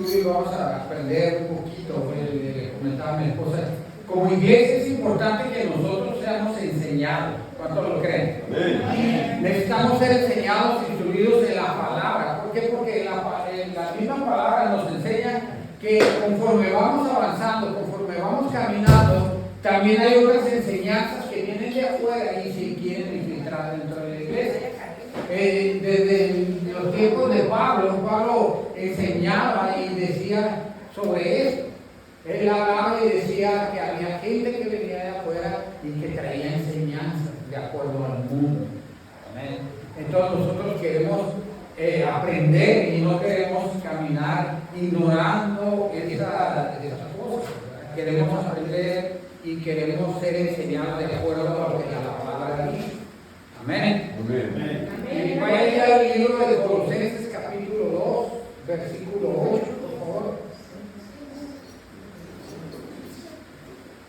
estudio y vamos a aprender un poquito. Le comentaba a mi esposa, como iglesia es importante que nosotros seamos enseñados. ¿Cuántos lo creen? Amén. Necesitamos ser enseñados, instruidos en la palabra. ¿Por qué? Porque la misma palabra nos enseña que conforme vamos avanzando, conforme vamos caminando, también hay otras enseñanzas que vienen de afuera y se quieren infiltrar dentro de la iglesia. Desde los tiempos de Pablo enseñaba y decía sobre esto. Él hablaba y decía que había gente que venía de afuera y que traía enseñanzas de acuerdo al mundo. Amén. Entonces nosotros queremos aprender y no queremos caminar ignorando esas cosas. Queremos aprender y queremos ser enseñados de acuerdo a lo que la palabra dice. Amén. Amén. Y vaya a ir al libro de Colosenses capítulo 2, versículo 8, por favor.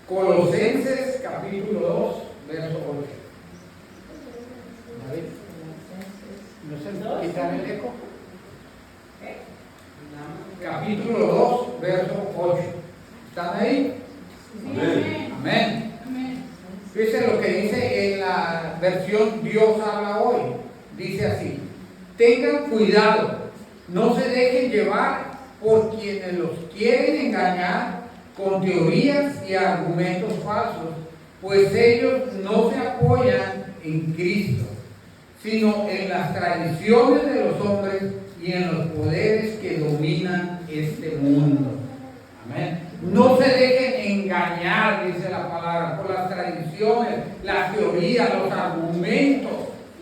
Colosenses capítulo 2, verso 8. David, ¿no se quitar el eco? Capítulo 2, verso 8. ¿Están ahí? Amén. Amén. Fíjense lo que dice en la versión Dios habla hoy. Dice así: tengan cuidado, no se dejen llevar por quienes los quieren engañar con teorías y argumentos falsos, pues ellos no se apoyan en Cristo, sino en las tradiciones de los hombres y en los poderes que dominan este mundo. Amén. No se dejen engañar, dice la palabra, por las tradiciones, las teorías, los argumentos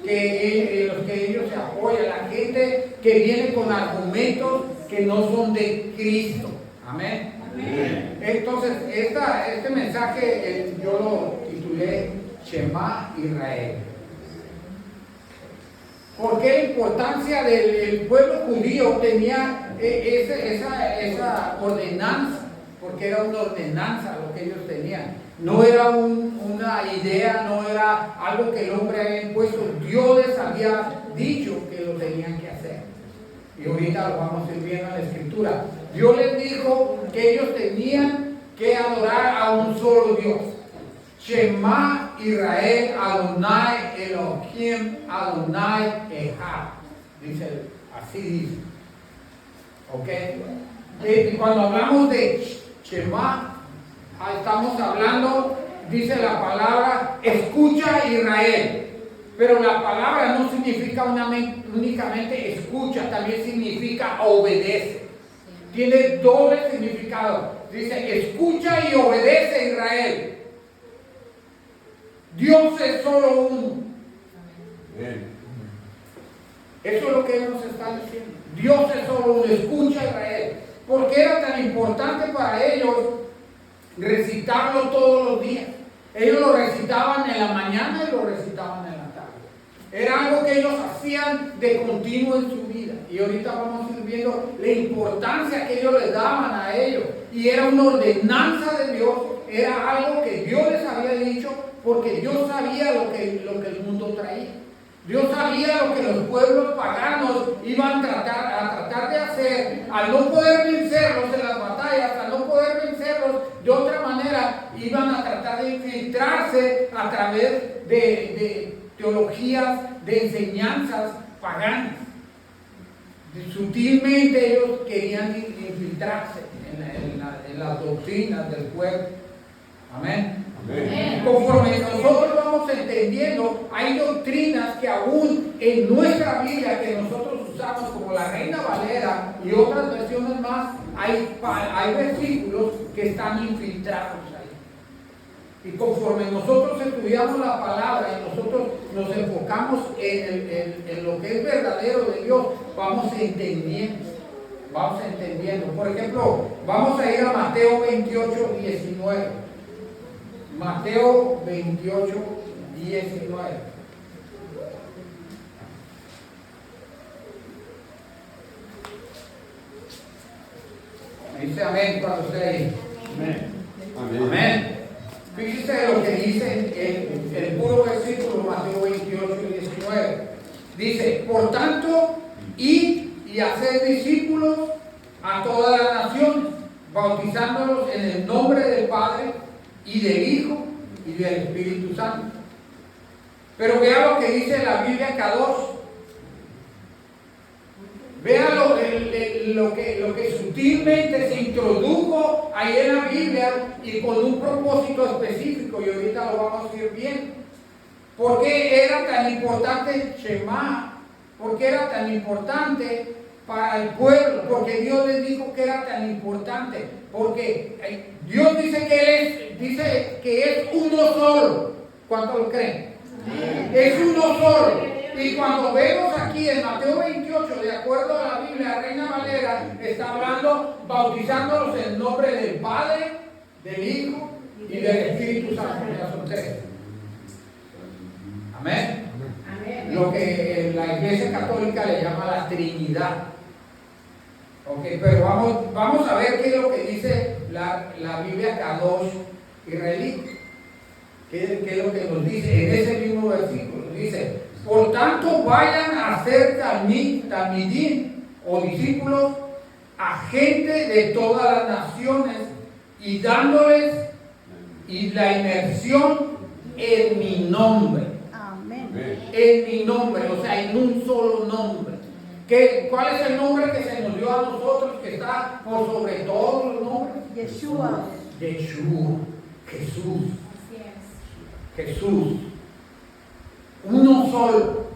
en los que ellos se apoyan, la gente que viene con argumentos que no son de Cristo. Amén. Amén. Entonces, este mensaje yo lo titulé Shema Israel. ¿Por qué la importancia del pueblo judío tenía esa ordenanza? Porque era una ordenanza lo que ellos tenían. No era una idea, no era algo que el hombre había impuesto. Dios les había dicho que lo tenían que hacer. Y ahorita lo vamos a ir viendo en la escritura. Dios les dijo que ellos tenían que adorar a un solo Dios. Shema Israel Adonai Elohim Adonai Echad. Dice, así dice. ¿Ok? Y cuando hablamos de Shema, estamos hablando, dice la palabra, escucha Israel. Pero la palabra no significa únicamente escucha, también significa obedece. Tiene doble significado. Dice, escucha y obedece Israel. Dios es solo uno. Eso es lo que nos está diciendo. Dios es solo uno, escucha Israel. ¿Por qué era tan importante para ellos recitarlo todos los días? Ellos lo recitaban en la mañana y lo recitaban en la tarde. Era algo que ellos hacían de continuo en su vida. Y ahorita vamos a ir viendo la importancia que ellos les daban a ellos. Y era una ordenanza de Dios, era algo que Dios les había dicho, porque Dios sabía lo que el mundo traía. Dios sabía lo que los pueblos paganos iban a tratar de hacer, al no poder vencerlos en las batallas, al no poder vencerlos de otra manera, iban a tratar de infiltrarse a través de teologías, de enseñanzas paganas. Sutilmente ellos querían infiltrarse en las doctrinas del pueblo. Amén. Amén. Conforme nosotros vamos entendiendo, hay doctrinas que aún en nuestra Biblia que nosotros usamos como la Reina Valera y otras versiones más, hay versículos que están infiltrados ahí. Y conforme nosotros estudiamos la palabra y nosotros nos enfocamos en lo que es verdadero de Dios, vamos entendiendo. Por ejemplo, vamos a ir a Mateo 28, 19. Mateo 28, 19. Dice amén cuando usted ahí. Amén. Amén. Amén. Fíjese lo que dice el puro versículo Mateo 28, 19. Dice, por tanto, id y haced discípulos a todas las bautizándolos en el nombre del Padre y del Hijo y del Espíritu Santo. Pero vea lo que dice la Biblia Kadosh. Vea lo que sutilmente se introdujo ahí en la Biblia y con un propósito específico, y ahorita lo vamos a ir bien. ¿Por qué era tan importante Shema? ¿Por qué era tan importante para el pueblo? Porque Dios les dijo que era tan importante. Porque Dios dice que es uno solo. ¿Cuánto lo creen? Es uno solo. Y cuando vemos aquí en Mateo 28, de acuerdo a la Biblia, Reina Valera está hablando, bautizándolos en el nombre del Padre, del Hijo y del Espíritu Santo. Ya son tres. Amén. Lo que la Iglesia Católica le llama la Trinidad. Ok, pero vamos a ver qué es lo que dice la Biblia Kadosh israelí. ¿Qué es lo que nos dice en ese mismo versículo? Dice: por tanto, vayan a ser talmidim o discípulos a gente de todas las naciones y dándoles la inmersión en mi nombre. Amén. En mi nombre, o sea, en un solo nombre. ¿Cuál es el nombre que se nos dio a nosotros, que está por sobre todos los nombres? Yeshua. Yeshua. Jesús. Jesús. Uno solo.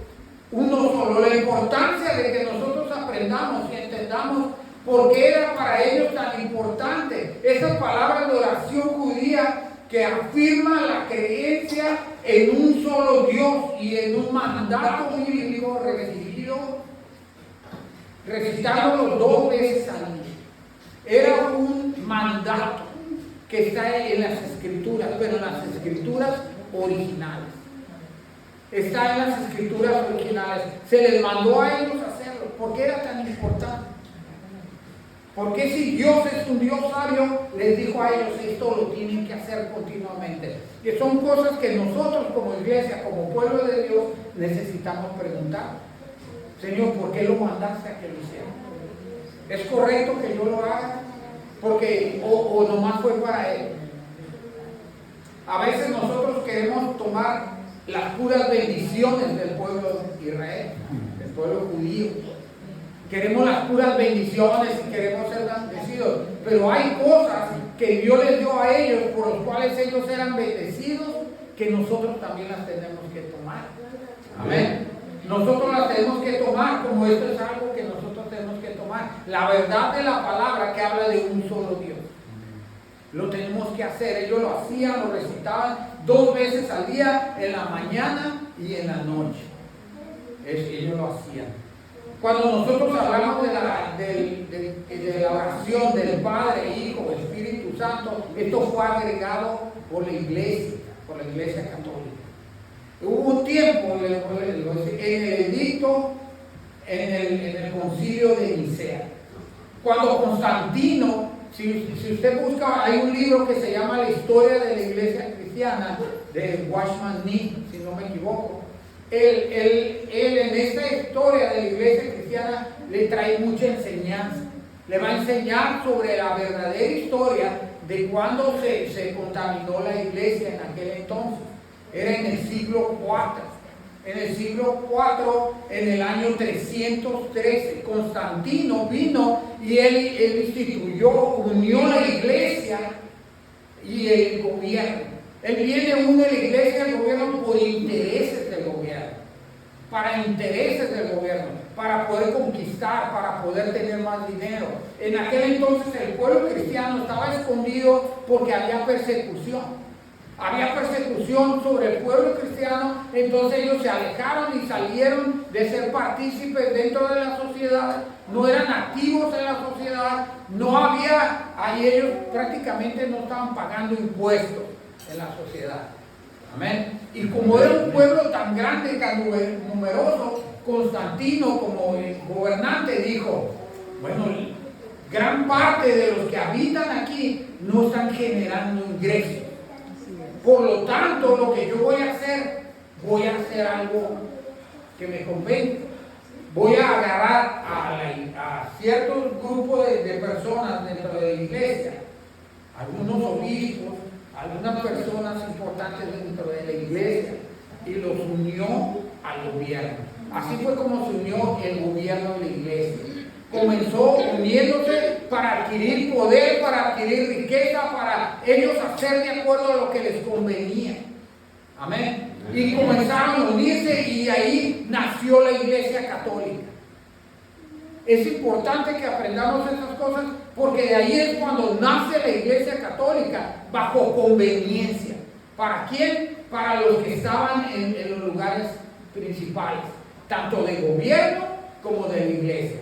La importancia de que nosotros aprendamos y entendamos por qué era para ellos tan importante esas palabras de oración judía que afirman la creencia en un solo Dios y en un mandato bíblico recitándolo 2 veces al día. Era un mandato que está en las escrituras, pero en las escrituras originales. Está en las escrituras originales. Se les mandó a ellos hacerlo. ¿Por qué era tan importante? Porque si Dios es un Dios sabio, les dijo a ellos: esto lo tienen que hacer continuamente. Y son cosas que nosotros como iglesia, como pueblo de Dios, necesitamos preguntar. Señor, ¿por qué lo mandaste a que lo hiciera? ¿Es correcto que yo lo haga? Porque, o nomás fue para él. A veces nosotros queremos tomar las puras bendiciones del pueblo de Israel, del pueblo judío. Queremos las puras bendiciones y queremos ser bendecidos, pero hay cosas que Dios les dio a ellos por los cuales ellos eran bendecidos, que nosotros también las tenemos que tomar. Amén. Nosotros las tenemos que tomar, como esto es algo que nosotros tenemos que tomar. La verdad de la palabra que habla de un solo Dios. Lo tenemos que hacer. Ellos lo hacían, lo recitaban 2 veces al día, en la mañana y en la noche. Ellos lo hacían. Cuando nosotros hablamos de la oración del Padre, Hijo, Espíritu Santo, esto fue agregado por la Iglesia Católica. Hubo un tiempo en el edicto, en el concilio de Nicea, cuando Constantino, si usted busca, hay un libro que se llama La historia de la Iglesia Cristiana, de Watchman Nee, si no me equivoco. Él en esta historia de la Iglesia Cristiana le trae mucha enseñanza. Le va a enseñar sobre la verdadera historia de cuando se contaminó la iglesia en aquel entonces. Era en el siglo IV. En el siglo IV, en el año 313, Constantino vino y él unió la iglesia y el gobierno. Él viene, une la iglesia y el gobierno por intereses del gobierno, para intereses del gobierno, para poder conquistar, para poder tener más dinero. En aquel entonces el pueblo cristiano estaba escondido porque había persecución. Había persecución sobre el pueblo cristiano, entonces ellos se alejaron y salieron de ser partícipes dentro de la sociedad, no eran activos en la sociedad, no había, ahí ellos prácticamente no estaban pagando impuestos en la sociedad. Amén. Y como era un pueblo tan grande, tan numeroso, Constantino como gobernante dijo: bueno, gran parte de los que habitan aquí no están generando ingresos. Por lo tanto, lo que yo voy a hacer algo que me convenga. Voy a agarrar a ciertos grupos de personas dentro de la la iglesia. Algunos obispos, algunas personas importantes dentro de la iglesia, y los unió al gobierno. Así fue como se unió el gobierno de la iglesia. Comenzó uniéndose para adquirir poder, para adquirir riqueza, para ellos hacer de acuerdo a lo que les convenía. Amén. Y comenzaron a unirse y ahí nació la iglesia católica. Es importante que aprendamos esas cosas porque de ahí es cuando nace la iglesia católica bajo conveniencia. ¿Para quién? Para los que estaban en los lugares principales, tanto de gobierno como de la iglesia.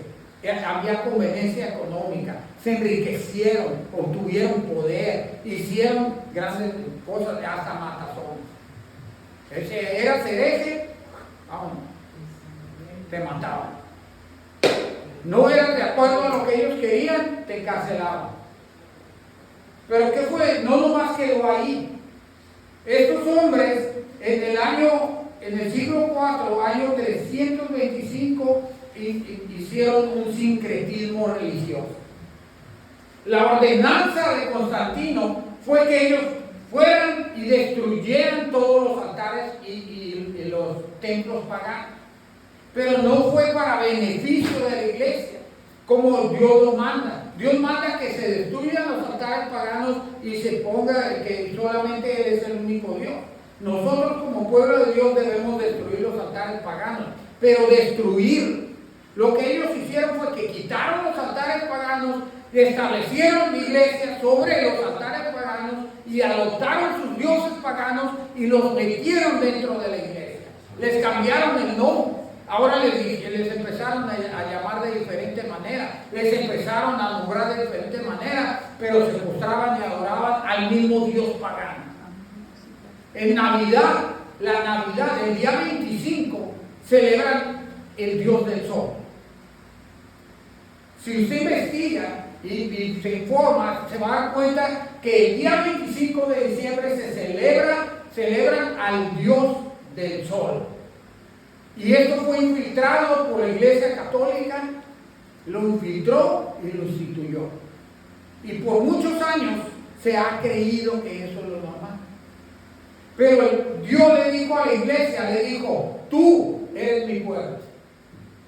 Había conveniencia económica, se enriquecieron, obtuvieron poder, hicieron grandes cosas, hasta matazones. Eras hereje, vámonos, te mataban. No eras de acuerdo a lo que ellos querían, te encarcelaban. Pero ¿qué fue? No nomás quedó ahí. Estos hombres en el siglo IV, año 325, hicieron un sincretismo religioso. La ordenanza de Constantino fue que ellos fueran y destruyeran todos los altares y los templos paganos. Pero no fue para beneficio de la iglesia, como Dios lo manda. Dios manda que se destruyan los altares paganos y se ponga que solamente Él es el único Dios. Nosotros como pueblo de Dios debemos destruir los altares paganos, pero destruir. Lo que ellos hicieron fue que quitaron los altares paganos, establecieron iglesias sobre los altares paganos y adoptaron sus dioses paganos y los metieron dentro de la iglesia. Les cambiaron el nombre. Ahora les empezaron a llamar de diferente manera, les empezaron a nombrar de diferente manera, pero se postraban y adoraban al mismo Dios pagano. En Navidad, la Navidad, el día 25, celebran el Dios del Sol. Si usted investiga y se informa, se va a dar cuenta que el día 25 de diciembre celebran al Dios del Sol. Y esto fue infiltrado por la Iglesia Católica, lo infiltró y lo instituyó. Y por muchos años se ha creído que eso es lo normal. Pero Dios le dijo a la iglesia, le dijo, tú eres mi pueblo.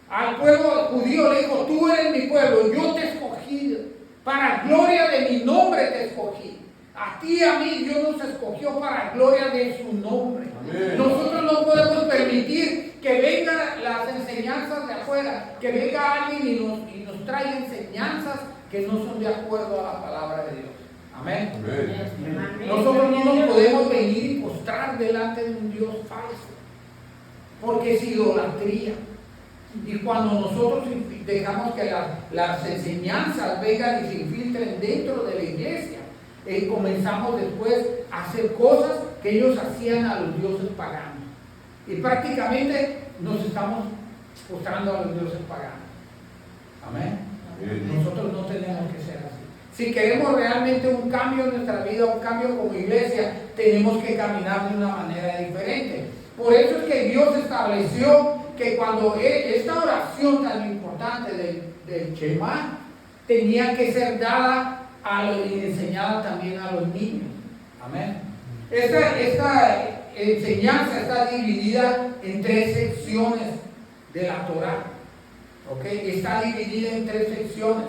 Al pueblo judío le dijo, tú eres mi pueblo, yo te escogí, para gloria de mi nombre te escogí. A ti y a mí Dios nos escogió para gloria de su nombre. Amén. Nosotros no podemos permitir que vengan las enseñanzas de afuera, que venga alguien y nos traiga enseñanzas que no son de acuerdo a la palabra de Dios. Amén. Amén. Nosotros no nos podemos venir y postrar delante de un Dios falso, porque es idolatría. Y cuando nosotros dejamos que las enseñanzas vengan y se infiltren dentro de la iglesia, comenzamos después a hacer cosas que ellos hacían a los dioses paganos. Y prácticamente nos estamos postrando a los dioses paganos. Amén. Amén. Nosotros no tenemos que ser así. Si queremos realmente un cambio en nuestra vida, un cambio como iglesia, tenemos que caminar de una manera diferente. Por eso es que Dios estableció que cuando esta oración tan importante del Shema tenía que ser dada y enseñada también a los niños. Amén. Esta enseñanza está dividida en 3 secciones de la Torah. ¿Okay? Está dividida en 3 secciones.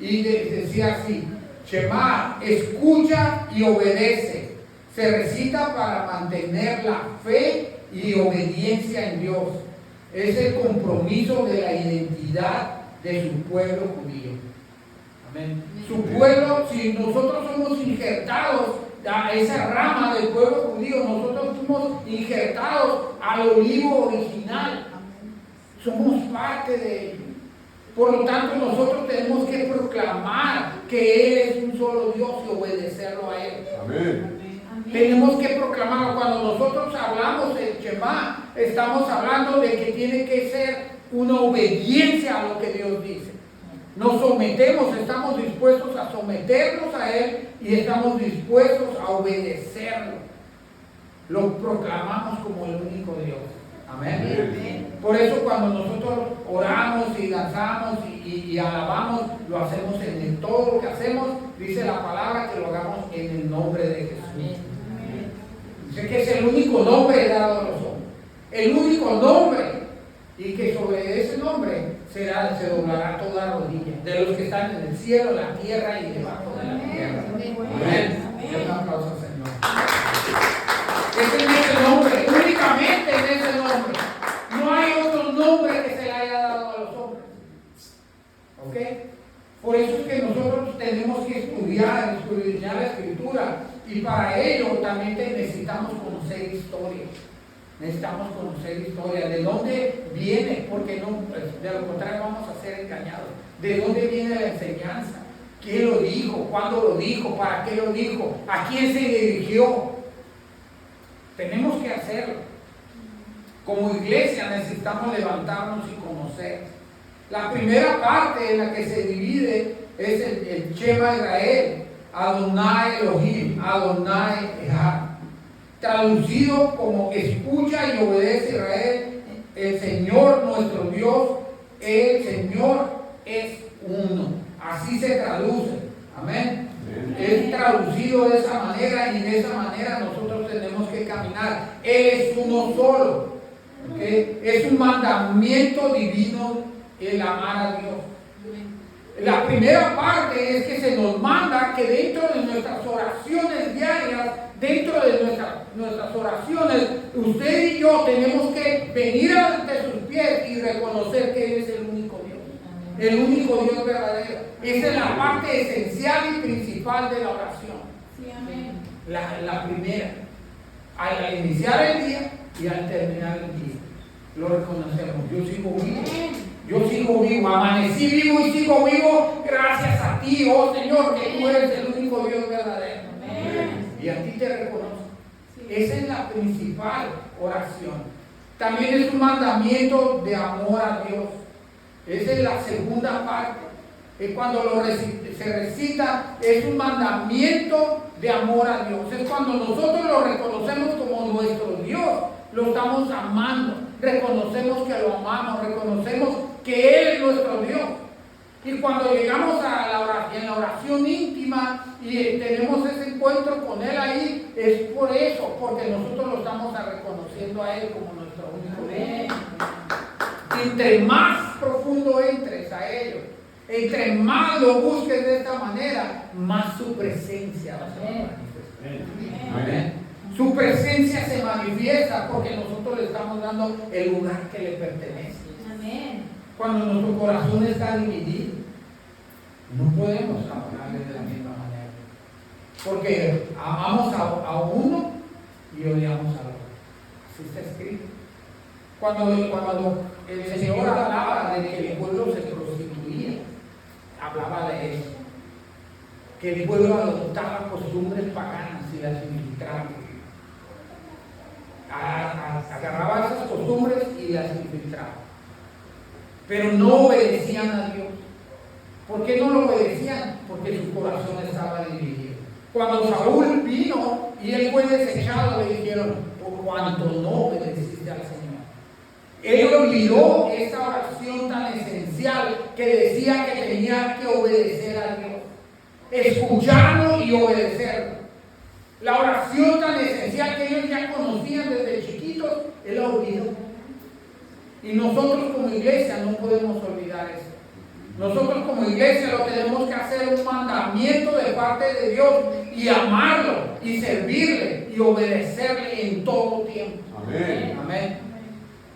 Y decía así: Shema, escucha y obedece. Se recita para mantener la fe y obediencia en Dios. Es el compromiso de la identidad de su pueblo judío. Amén. Su pueblo, si nosotros somos injertados a esa rama del pueblo judío, nosotros fuimos injertados al olivo original. Somos parte de ello. Por lo tanto, nosotros tenemos que proclamar que Él es un solo Dios y obedecerlo a Él. Amén. Tenemos que proclamar. Cuando nosotros hablamos del Shema, estamos hablando de que tiene que ser una obediencia a lo que Dios dice. Nos sometemos, estamos dispuestos a someternos a Él y estamos dispuestos a obedecerlo. Lo proclamamos como el único Dios. Amén. Por eso cuando nosotros oramos y danzamos y alabamos, lo hacemos en todo lo que hacemos, dice la palabra que lo hagamos en el nombre de Jesús. Dice que es el único nombre dado a los hombres, el único nombre, y que sobre ese nombre se doblará toda rodilla, de los que están en el cielo, la tierra y debajo de la tierra. Amén. Un aplauso al Señor. Es en ese nombre, únicamente en ese nombre. No hay otro nombre que se le haya dado a los hombres. ¿Ok? Por eso es que nosotros tenemos que estudiar la Escritura, y para ello también necesitamos conocer historia. Necesitamos conocer historia, de dónde viene, porque no, de lo contrario vamos a ser engañados. De dónde viene la enseñanza, quién lo dijo, cuándo lo dijo, para qué lo dijo, a quién se dirigió. Tenemos que hacerlo. Como iglesia necesitamos levantarnos y conocer. La primera parte en la que se divide es el Shema Israel, Adonai Elohim, Adonai Echad. Traducido como escucha y obedece Israel, el Señor nuestro Dios, el Señor es uno. Así se traduce. Amén. Es traducido de esa manera, y de esa manera nosotros tenemos que caminar. Él es uno solo. ¿Okay? Es un mandamiento divino el amar a Dios. La primera parte es que se nos manda que dentro de nuestras oraciones diarias, dentro de nuestras oraciones, usted y yo tenemos que venir ante sus pies y reconocer que Él es el único Dios, el único Dios verdadero. Esa es la parte esencial y principal de la oración. Sí, amén. La primera, al iniciar el día y al terminar el día, lo reconocemos. Yo sigo vivo, amanecí vivo y sigo vivo gracias a ti, oh Señor, que tú eres el único Dios verdadero. Amén. Y a ti te reconozco. Esa es la principal oración. También es un mandamiento de amor a Dios. Esa es la segunda parte. Es cuando se recita, es un mandamiento de amor a Dios. Es cuando nosotros lo reconocemos como nuestro Dios, lo estamos amando, reconocemos que lo amamos, reconocemos que Él es nuestro Dios. Y cuando llegamos a en la oración íntima y tenemos ese encuentro con Él ahí, es por eso, porque nosotros lo estamos reconociendo a Él como nuestro único Dios. Entre más profundo entres a ello, entre más lo busques de esta manera, más su presencia va a ser manifestada. Amén. Su presencia se manifiesta porque nosotros le estamos dando el lugar que le pertenece. Amén. Cuando nuestro corazón está dividido, no podemos adorarle de la misma manera, porque amamos a uno y odiamos al otro. Así está escrito. Cuando el Señor hablaba de que el pueblo se prostituía, hablaba de eso, que el pueblo adoptaba costumbres paganas y las infiltraba. Agarraba esas costumbres y las infiltraba, pero no obedecían a Dios. ¿Por qué no lo obedecían? Porque su corazón estaba dividido. Cuando Saúl vino y él fue desechado, le dijeron: por cuanto no obedeciste al Señor. Él olvidó esa oración tan esencial que decía que tenía que obedecer a Dios, escucharlo y obedecerlo. La oración tan esencial que ellos ya conocían desde chiquitos, él la olvidó. Y nosotros como iglesia no podemos olvidar eso. Nosotros como iglesia lo tenemos que hacer un mandamiento de parte de Dios, y amarlo y servirle y obedecerle en todo tiempo. Amén. Amén.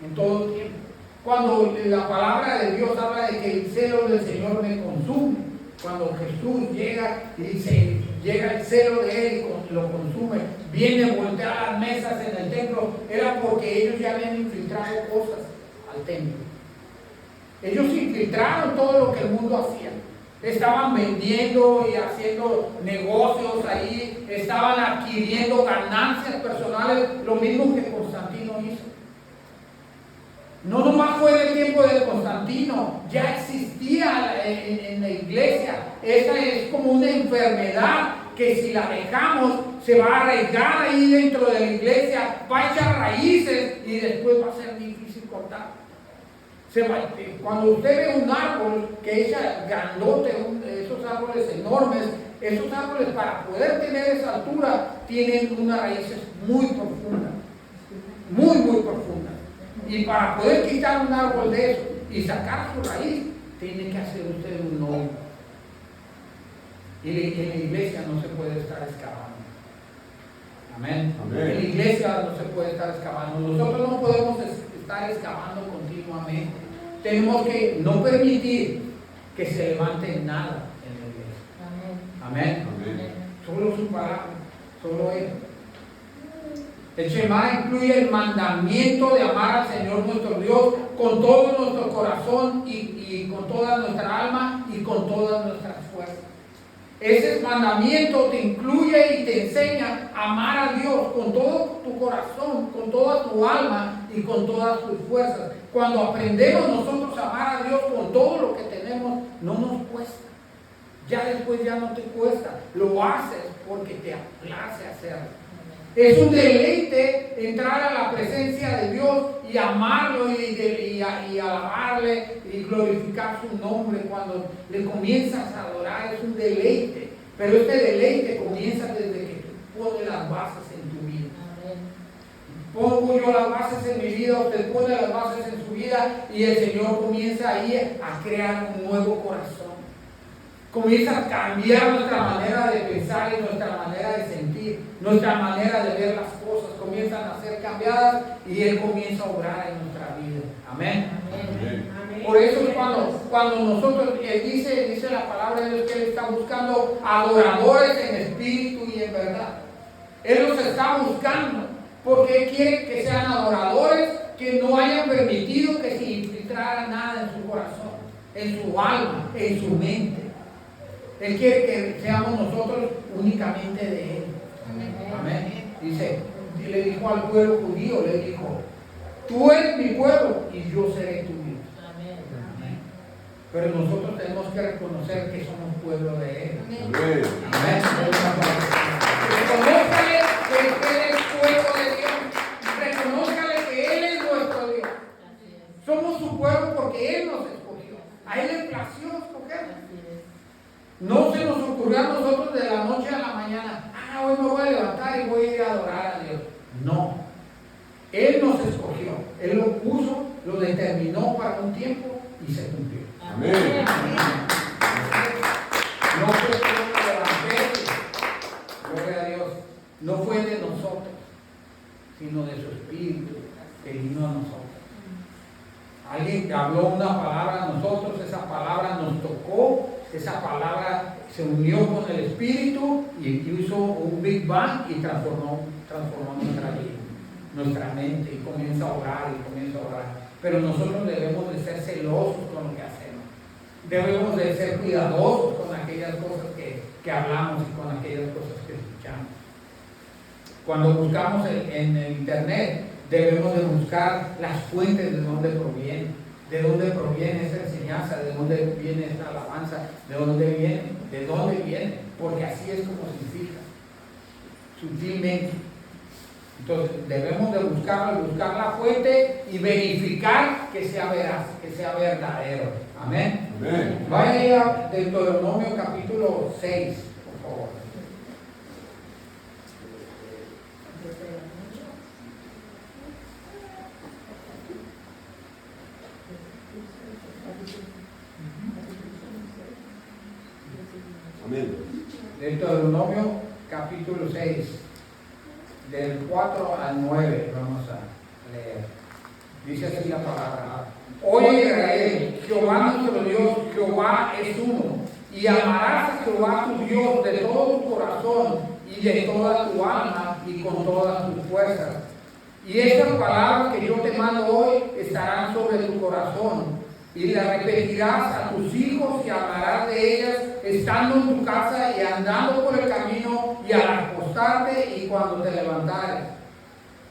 En todo tiempo. Cuando la palabra de Dios habla de que el celo del Señor me consume, cuando Jesús llega y llega el celo de Él y lo consume, viene a voltear las mesas en el templo, era porque ellos ya habían infiltrado cosas al templo. Ellos infiltraron todo lo que el mundo hacía. Estaban vendiendo y haciendo negocios ahí, estaban adquiriendo ganancias personales, lo mismo que Constantino hizo. No nomás fue en el tiempo de Constantino, ya existía en la iglesia. Esta es como una enfermedad que si la dejamos se va a arraigar ahí dentro de la iglesia, va a echar raíces y después va a ser difícil cortar. Cuando usted ve un árbol que echa grandote, esos árboles enormes, esos árboles para poder tener esa altura tienen unas raíces muy profundas, muy profundas. Y para poder quitar un árbol de eso y sacar su raíz, tiene que hacer usted un hoyo. Y en la iglesia no se puede estar excavando. Amén. Amén. En la iglesia no se puede estar excavando. Nosotros no podemos estar excavando continuamente. Tenemos que no permitir que se levante nada en la iglesia. Amén. Amén. Solo su palabra, solo Él. El Shema incluye el mandamiento de amar al Señor nuestro Dios con todo nuestro corazón y con toda nuestra alma y con todas nuestras fuerzas. Ese mandamiento te incluye y te enseña a amar a Dios con todo tu corazón, con toda tu alma y con todas tus fuerzas. Cuando aprendemos nosotros a amar a Dios con todo lo que tenemos, no nos cuesta. Ya después ya no te cuesta. Lo haces porque te place hacerlo. Es un deleite entrar a la presencia de Dios y amarlo y alabarle y glorificar su nombre. Cuando le comienzas a adorar es un deleite, pero este deleite comienza desde que tú pones las bases en tu vida. Pongo yo las bases en mi vida, usted pone las bases en su vida y el Señor comienza ahí a crear un nuevo corazón. Comienza a cambiar nuestra manera de pensar y nuestra manera de sentir, nuestra manera de ver las cosas, comienzan a ser cambiadas y Él comienza a obrar en nuestra vida. Amén. Amén. Por eso es cuando nosotros, Él dice la palabra de Dios que Él está buscando adoradores en espíritu y en verdad. Él los está buscando porque Él quiere que sean adoradores que no hayan permitido que se infiltrara nada en su corazón, en su alma, en su mente. Él quiere que seamos nosotros únicamente de Él. Amén. Dice, y le dijo al pueblo judío, le dijo, tú eres mi pueblo y yo seré tu Dios. Amén. Pero nosotros tenemos que reconocer que somos pueblo de Él. Amén. Amén. Reconózcale que Él es pueblo de Dios. Reconózcale que Él es nuestro Dios. Somos su pueblo porque Él nos escogió. A Él le plació escogernos. No se nos ocurrió a nosotros de la noche a la mañana, hoy me voy a levantar y voy a ir a adorar a Dios. No. Él nos escogió. Él lo puso, lo determinó para un tiempo y se cumplió. Amén. No fue por el evangelio, gloria a Dios. No fue de nosotros, sino de su Espíritu que vino a nosotros. Alguien que habló una palabra a nosotros, esa palabra nos tocó, esa palabra se unió con el Espíritu y hizo un Big Bang y transformó nuestra vida, nuestra mente, y comienza a orar y comienza a orar. Pero nosotros debemos de ser celosos con lo que hacemos. Debemos de ser cuidadosos con aquellas cosas que hablamos y con aquellas cosas que escuchamos. Cuando buscamos en el internet, debemos de buscar las fuentes de dónde proviene. ¿De dónde proviene esa enseñanza? ¿De dónde viene esta alabanza? ¿De dónde viene? ¿De dónde viene? Porque así es como se fija, sutilmente. Entonces debemos de buscar la fuente y verificar que sea veraz, que sea verdadero. Amén. Amén. Vaya a Deuteronomio capítulo 6, por favor. Amén. Deuteronomio capítulo 6, del 4 al 9, vamos a leer. Dice así la palabra: Oye Israel, Jehová nuestro Dios, Jehová es uno, y amarás a Jehová tu Dios de todo tu corazón y de toda tu alma y con todas tus fuerzas. Y estas palabras que yo te mando hoy estarán sobre tu corazón, y las repetirás a tus hijos y hablarás de ellas estando en tu casa y andando por el camino y al acostarte y cuando te levantares.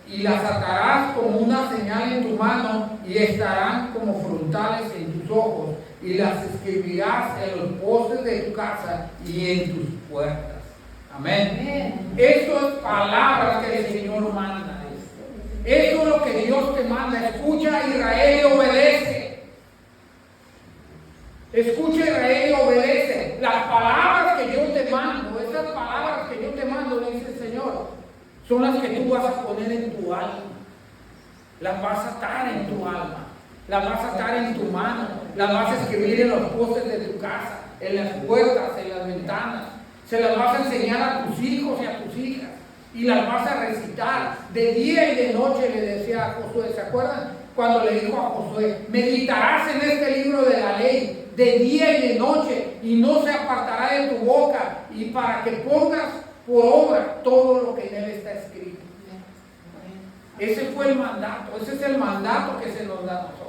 Y las atarás como una señal en tu mano y estarán como frontales en tus ojos, y las escribirás en los postes de tu casa y en tus puertas. Amén. Amén. Esto es palabras que el Señor manda. Esto es lo que Dios te manda. Escucha, Israel, y obedece. Escucha, Israel, y obedece. Las palabras que yo te mando, esas palabras que yo te mando, dice el Señor, son las que tú vas a poner en tu alma. Las vas a atar en tu alma. Las vas a atar en tu mano. Las vas a escribir en los postes de tu casa, en las puertas, en las ventanas. Se las vas a enseñar a tus hijos y a tus hijas. Y las vas a recitar de día y de noche, le decía a Josué. ¿Se acuerdan? Cuando le dijo a Josué, meditarás en este libro de la ley de día y de noche, y no se apartará de tu boca, y para que pongas por obra todo lo que en él está escrito. Ese fue el mandato, ese es el mandato que se nos da a nosotros.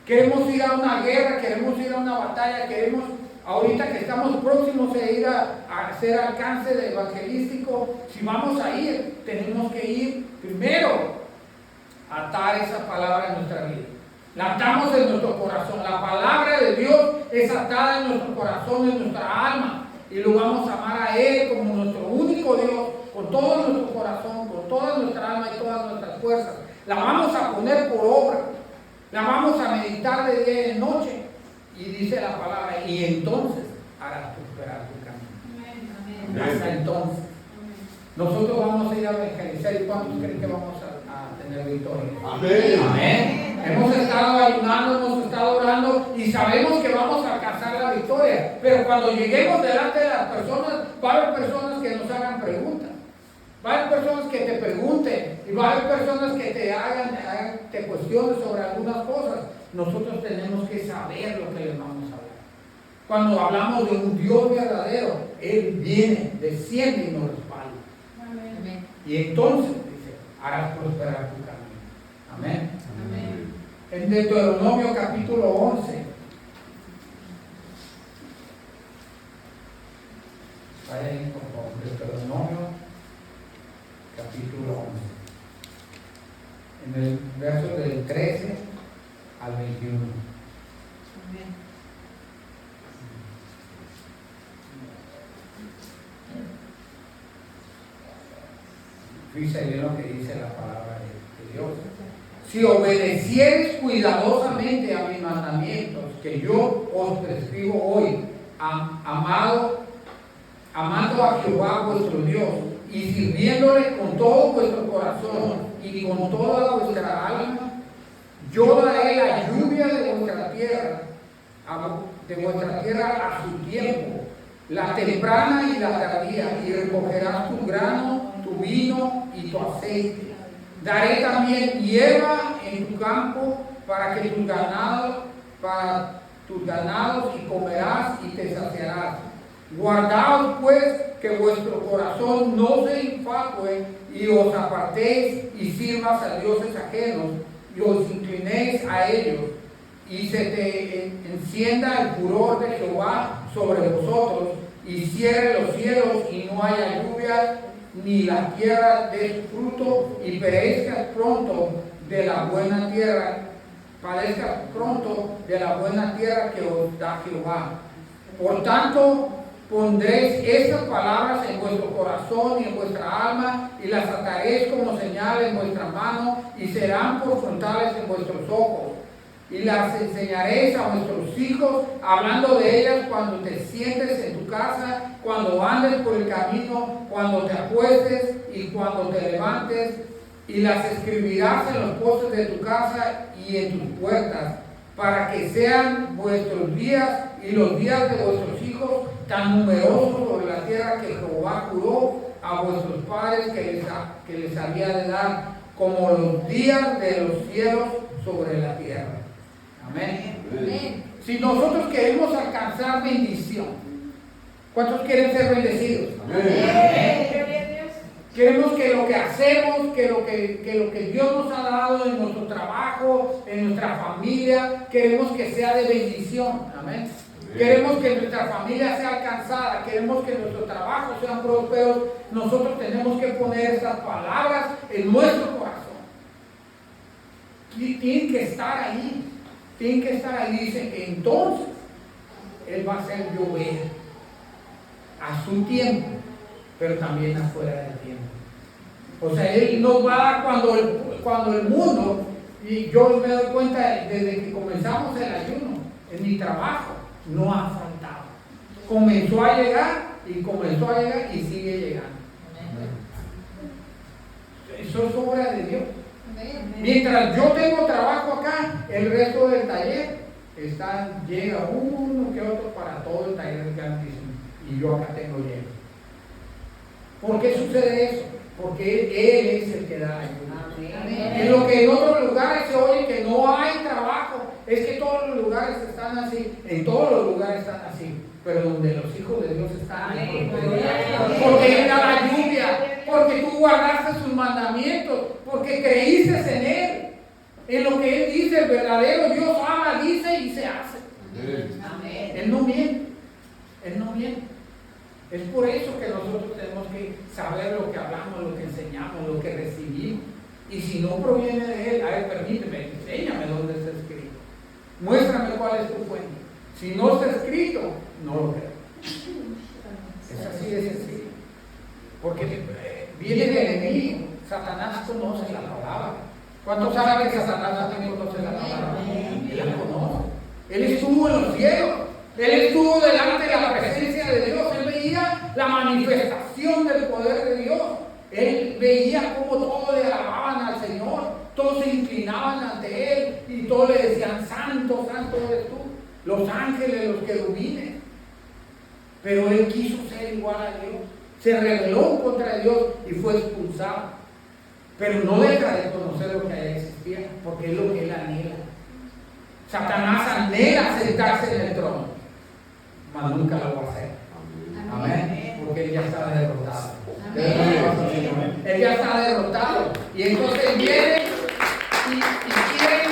Queremos ir a una guerra, queremos ir a una batalla, queremos, ahorita que estamos próximos a ir a hacer alcance de evangelístico, si vamos a ir, tenemos que ir primero a atar esa palabra en nuestra vida. La atamos en nuestro corazón. La palabra de Dios es atada en nuestro corazón, en nuestra alma, y lo vamos a amar a Él como nuestro único Dios, con todo nuestro corazón, con toda nuestra alma y todas nuestras fuerzas. La vamos a poner por obra. La vamos a meditar de día y de noche. Y dice la palabra, y entonces harás prosperar tu camino. Amén. Hasta entonces. Nosotros vamos a ir a evangelizar. ¿Y cuántos creen que vamos a tener victoria? Amén. Amén. Hemos estado ayunando, hemos estado orando y sabemos que vamos a alcanzar la victoria. Pero cuando lleguemos delante de las personas, va a haber personas que nos hagan preguntas. Va a haber personas que te pregunten y va a haber personas que te cuestionen sobre algunas cosas. Nosotros tenemos que saber lo que les vamos a hablar. Cuando hablamos de un Dios verdadero, Él viene, desciende y nos respalda. Amén. Y entonces, dice, harás prosperar tu camino. Amén. Amén. En Deuteronomio capítulo 11. Vaya ahí, por favor. Deuteronomio capítulo 11. En el verso del 13 al 21. Amén. Fíjate bien lo que dice la palabra de Dios. Si obedecieres cuidadosamente a mis mandamientos que yo os prescribo hoy, amando a Jehová vuestro Dios, y sirviéndole con todo vuestro corazón y con toda vuestra alma, yo daré la lluvia de vuestra tierra a su tiempo, la temprana y la tardía, y recogerás tu grano, tu vino y tu aceite. Daré también hierba en tu campo para tus ganados, y comerás y te saciarás. Guardaos pues que vuestro corazón no se infatué y os apartéis y sirvas a dioses ajenos y os inclinéis a ellos, y se te encienda el furor de Jehová sobre vosotros, y cierre los cielos y no haya lluvia, ni la tierra dé su fruto, y padezcas pronto de la buena tierra que os da Jehová. Por tanto, pondréis estas palabras en vuestro corazón y en vuestra alma, y las ataréis como señal en vuestra mano, y serán por frontales en vuestros ojos. Y las enseñaréis a vuestros hijos, hablando de ellas cuando te sientes en tu casa, cuando andes por el camino, cuando te acuestes y cuando te levantes. Y las escribirás en los postes de tu casa y en tus puertas, para que sean vuestros días y los días de vuestros hijos tan numerosos sobre la tierra que Jehová juró a vuestros padres que les había de dar, como los días de los cielos sobre la tierra. Amén. Amén. Si nosotros queremos alcanzar bendición, ¿cuántos quieren ser bendecidos? Amén. Gloria a Dios. Queremos que lo que hacemos, que lo que Dios nos ha dado en nuestro trabajo, en nuestra familia, queremos que sea de bendición. Amén. Queremos que nuestra familia sea alcanzada, queremos que nuestros trabajos sean prósperos. Nosotros tenemos que poner estas palabras en nuestro corazón. Y tienen que estar ahí. Tienen que estar ahí. Dice que entonces Él va a hacer llover a su tiempo pero también afuera del tiempo. O sea, Él nos va a dar cuando el mundo, y yo me doy cuenta desde que comenzamos el ayuno, en mi trabajo, no ha faltado. Comenzó a llegar y sigue llegando. Eso es obra de Dios. Mientras yo tengo trabajo acá, el resto del taller llega uno que otro para todo el taller grandísimo. Y yo acá tengo lleno. ¿Por qué sucede eso? Porque Él es el que da ayuda. En lo que en otros lugares se oye que no hay trabajo, es que todos los lugares están así. En todos los lugares están así. Pero donde los hijos de Dios están, porque Él da la lluvia, porque tú guardaste sus mandamientos, porque creíste en Él, en lo que Él dice. El verdadero Dios ama, dice y se hace. Él no miente, Él no miente. Es por eso que nosotros tenemos que saber lo que hablamos, lo que enseñamos, lo que recibimos. Y si no proviene de Él, a ver, permíteme, enséñame dónde está escrito. Muéstrame cuál es tu fuente. Si no está escrito, no lo creo. Es así de sencillo. Porque viene el enemigo. Satanás conoce la palabra. ¿Cuántos saben que Satanás también conoce la palabra? Él la conoce. Él estuvo en los cielos. Él estuvo delante de la presencia de Dios. Él veía la manifestación del poder de Dios. Él veía cómo todos le alababan al Señor. Todos se inclinaban ante Él y todos le decían: Santo, Santo eres tú. Los ángeles, los querubines. Pero Él quiso ser igual a Dios. Se rebeló contra Dios y fue expulsado. Pero no deja de conocer lo que allá existía, porque es lo que Él anhela. Satanás anhela sentarse en el trono, mas nunca lo va a hacer. Amén. Porque Él ya está derrotado. Él ya está derrotado. Y entonces viene y quiere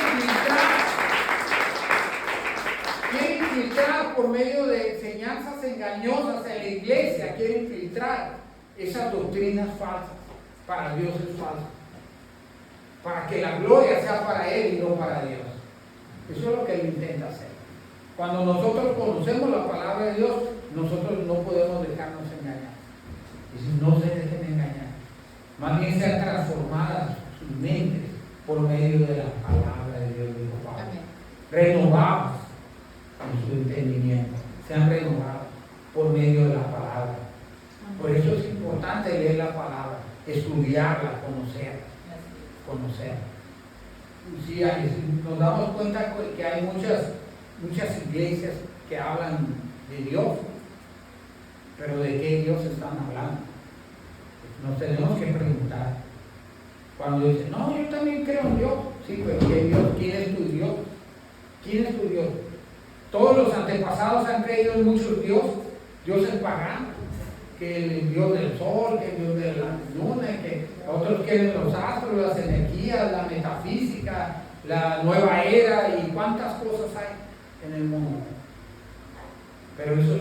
infiltrar por medio de enseñanzas engañosas en la iglesia. Quiere infiltrar esas doctrinas falsas. Para Dios es falso. Para que la gloria sea para Él y no para Dios. Eso es lo que Él intenta hacer. Cuando nosotros conocemos la palabra de Dios, nosotros no podemos dejarnos engañar. Y no se dejen engañar. Más bien sean transformadas sus mentes por medio de la palabra de Dios, dijo Pablo. Renovados en su entendimiento. Sean renovados por medio de la palabra. Por eso es importante leer la palabra, estudiarla, conocer. Sí, nos damos cuenta que hay muchas iglesias que hablan de Dios, pero ¿de qué Dios están hablando? Nos tenemos que preguntar. Cuando dicen: no, yo también creo en Dios. Sí, pero ¿qué Dios? ¿Quién es tu Dios? ¿Quién es tu Dios? Todos los antepasados han creído en muchos dioses paganos, que el Dios del sol, que el Dios de la luna, que otros quieren los astros, las energías, la metafísica, la nueva era y cuántas cosas hay en el mundo. Pero eso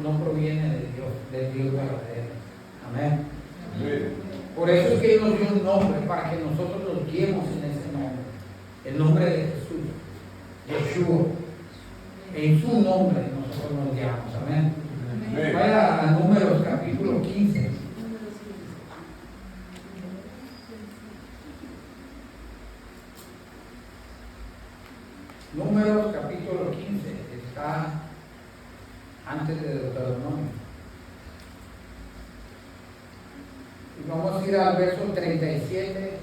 no proviene de Dios, del Dios verdadero. Amén. Por eso es que Él nos dio un nombre, para que nosotros nos guiemos en ese nombre. El nombre de Jesús, Yeshua. En su nombre nosotros nos guiamos. Amén. Vaya a Números capítulo 15. Números capítulo 15 está antes de Deuteronomio. Y vamos a ir al verso 37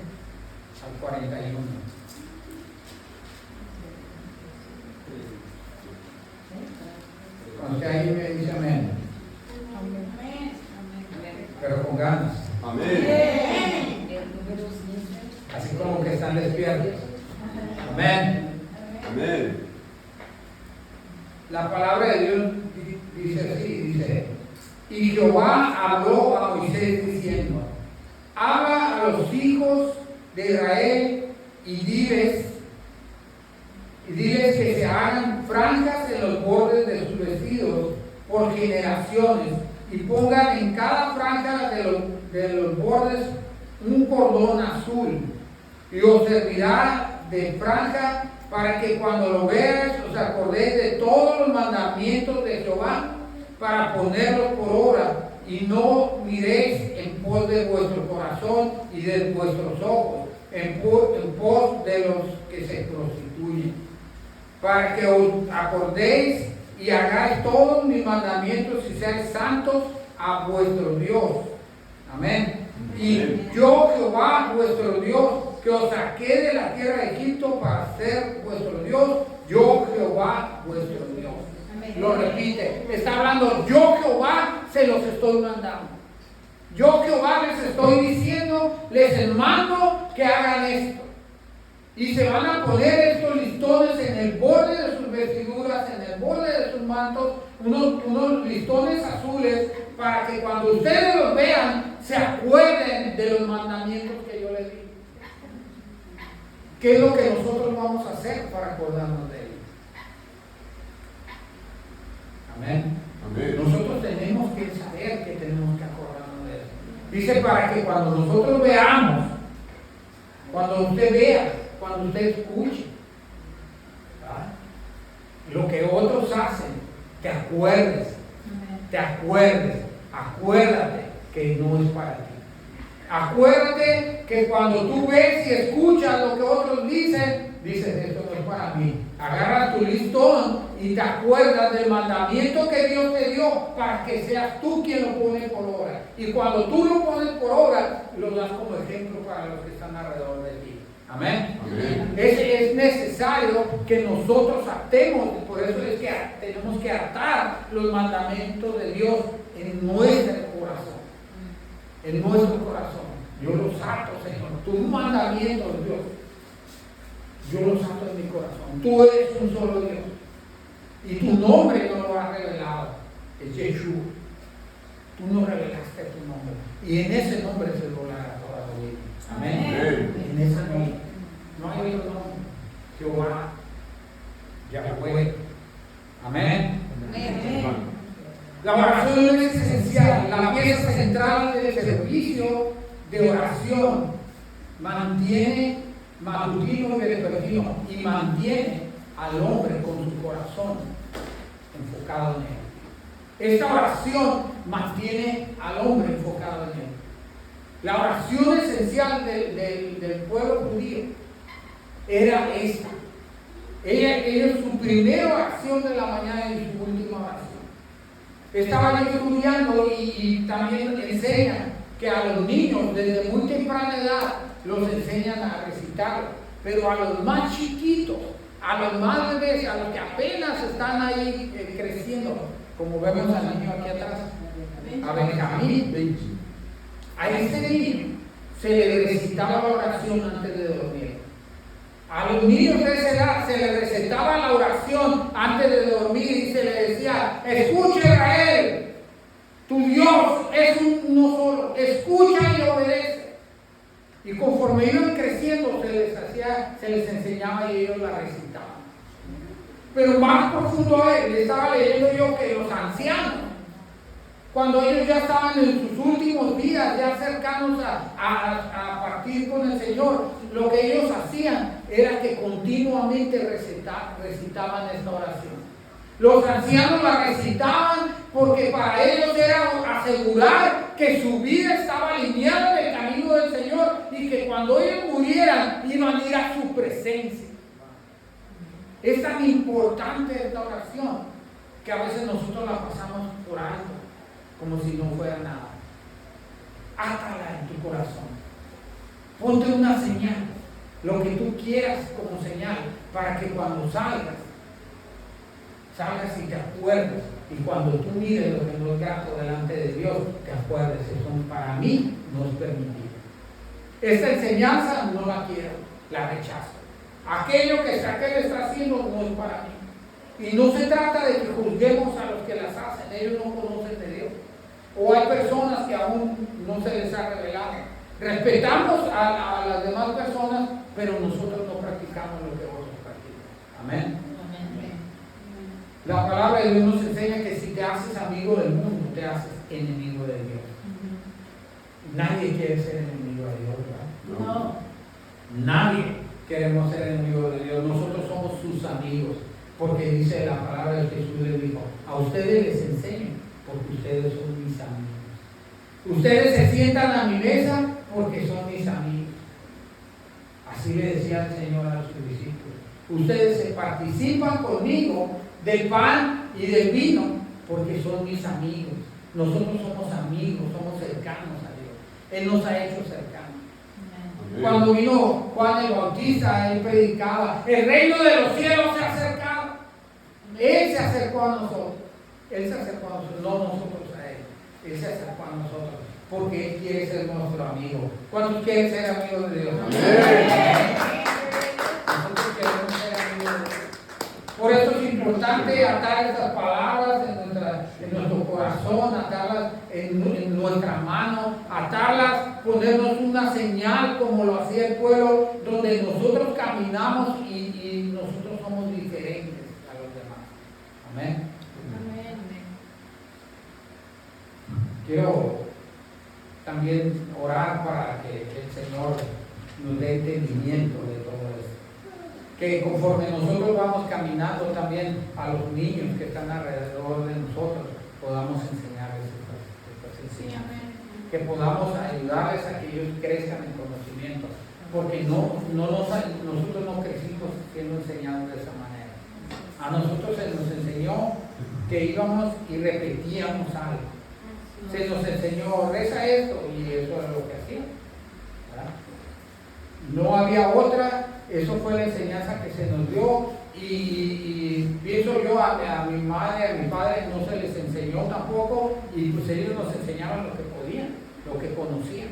al 41. Cuando esté ahí me dice amén. Pero con ganas. Amén. Así como que están despiertos. Amén. Amén. La palabra de Dios dice así, dice: y Jehová habló a Moisés diciendo: habla a los hijos de Israel y diles que se hagan franjas en los bordes de sus vestidos por generaciones, y pongan en cada franja de los bordes un cordón azul, y os servirá de franja para que cuando lo veáis os acordéis de todos los mandamientos de Jehová, para ponerlos por obra y no miréis en pos de vuestro corazón y de vuestros ojos, en pos de los que se prostituyen, para que os acordéis y hagáis todos mis mandamientos y seáis santos a vuestro Dios. Amén. Y yo, Jehová, vuestro Dios, que os saqué de la tierra de Egipto para ser vuestro Dios, yo, Jehová, vuestro Dios. Lo repite, está hablando, yo, Jehová, se los estoy mandando. Yo, Jehová, les estoy diciendo, les mando que hagan esto. Y se van a poner estos listones en el borde de sus vestiduras, en el borde de sus mantos, unos listones azules, para que cuando ustedes los vean, se acuerden de los mandamientos que yo les di. ¿Qué es lo que nosotros vamos a hacer para acordarnos de ellos? Amén. Amén. Nosotros tenemos que saber que tenemos que acordarnos de eso. Dice para que cuando nosotros veamos, cuando usted vea, cuando usted escuche, ¿verdad?, lo que otros hacen, te acuerdes, acuérdate que no es para ti. Acuérdate que cuando tú ves y escuchas lo que otros dicen, dices, esto no es para mí. Agarras tu listón y te acuerdas del mandamiento que Dios te dio para que seas tú quien lo pone por obra. Y cuando tú lo pones por obra, lo das como ejemplo para los que están alrededor de ti. Amén. Amén. Es necesario que nosotros atemos, por eso es que tenemos que atar los mandamientos de Dios en nuestro corazón. En nuestro corazón. Yo los ato, Señor. Tu mandamiento, Dios. Yo los ato en mi corazón. Tú eres un solo Dios. Y tu nombre no lo has revelado. Es Yeshua. Tú no revelaste tu nombre. Y en ese nombre se doblará toda rodilla. Amén. Amén. En ese nombre. No hay otro nombre. Jehová. Yahweh. Amén. Amén. La oración es esencial, la pieza central del servicio de oración. Mantiene matutino y vespertino y mantiene al hombre con su corazón enfocado en él. Esta oración mantiene al hombre enfocado en él. La oración esencial del pueblo judío era esta. Ella su primera oración de la mañana y su última oración. Estaban estudiando y también enseñan que a los niños desde muy temprana edad los enseñan a recitarlo, pero a los más chiquitos, a los más bebés, a los que apenas están ahí creciendo, como vemos al niño aquí atrás, a Benjamín, a ese niño se le recitaba la oración antes de dormir. A los niños de esa edad se les recetaba la oración antes de dormir y se les decía, escucha Israel, tu Dios es uno solo, escucha y obedece. Y conforme iban creciendo se les enseñaba y ellos la recitaban. Pero más profundo le estaba leyendo yo que los ancianos, cuando ellos ya estaban en sus últimos días, ya cercanos a partir con el Señor, lo que ellos hacían era que continuamente recitaban esta oración. Los ancianos la recitaban porque para ellos era asegurar que su vida estaba alineada en el camino del Señor y que cuando ellos murieran iban a ir a su presencia. Es tan importante esta oración que a veces nosotros la pasamos por alto, como si no fuera nada. Átala en tu corazón. Ponte una señal, lo que tú quieras como señal, para que cuando salgas y te acuerdes. Y cuando tú mires lo que no es grato delante de Dios, te acuerdes, eso para mí no es permitido. Esta enseñanza no la quiero, la rechazo. Aquello que aquel está haciendo no es para mí. Y no se trata de que juzguemos a los que las hacen, ellos no conocen de Dios. O hay personas que aún no se les ha revelado. Respetamos a las demás personas, pero nosotros no practicamos lo que otros practican. Amén. La palabra de Dios nos enseña que si te haces amigo del mundo, te haces enemigo de Dios. Nadie quiere ser enemigo de Dios, ¿verdad? No. Nadie queremos ser enemigos de Dios. Nosotros somos sus amigos, porque dice la palabra de Jesús, le dijo, a ustedes les enseño, porque ustedes son mis amigos. Ustedes se sientan a mi mesa porque son mis amigos. Así le decía el Señor a sus discípulos. Ustedes se participan conmigo del pan y del vino porque son mis amigos. Nosotros somos amigos, somos cercanos a Dios. Él nos ha hecho cercanos. Amén. Cuando vino Juan el Bautista, él predicaba, el reino de los cielos se ha acercado. Él se acercó a nosotros. Él se acercó a nosotros, no nosotros a él. Él se acercó a nosotros porque Él quiere ser nuestro amigo. ¿Cuántos quieren ser amigos de Dios? Amén. Nosotros queremos ser amigos de Dios. Por eso es importante atar estas palabras en nuestro corazón, atarlas en nuestra mano, atarlas, ponernos una señal como lo hacía el pueblo, donde nosotros caminamos y nosotros somos diferentes a los demás. Amén. Quiero también orar para que el Señor nos dé entendimiento de todo esto. Que conforme nosotros vamos caminando también a los niños que están alrededor de nosotros, podamos enseñarles estas enseñanzas. Que podamos ayudarles a que ellos crezcan en conocimiento. Porque nosotros no crecimos siendo enseñados de esa manera. A nosotros se nos enseñó que íbamos y repetíamos algo. Se nos enseñó, reza esto, y eso era lo que hacía. ¿Verdad? No había otra, eso fue la enseñanza que se nos dio, y pienso yo a mi madre, a mi padre no se les enseñó tampoco, y pues ellos nos enseñaban lo que podían, lo que conocían.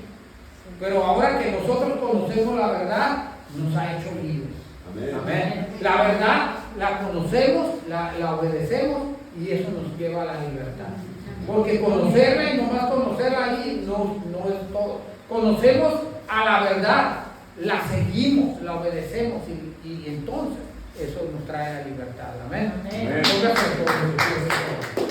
Pero ahora que nosotros conocemos la verdad, nos ha hecho libres. Amén. Amén. La verdad la conocemos, la obedecemos, y eso nos lleva a la libertad. Porque conocerla y nomás conocerla allí no es todo. Conocemos a la verdad, la seguimos, la obedecemos y entonces eso nos trae la libertad. Amén. Amén. Póngase sobre sus pies.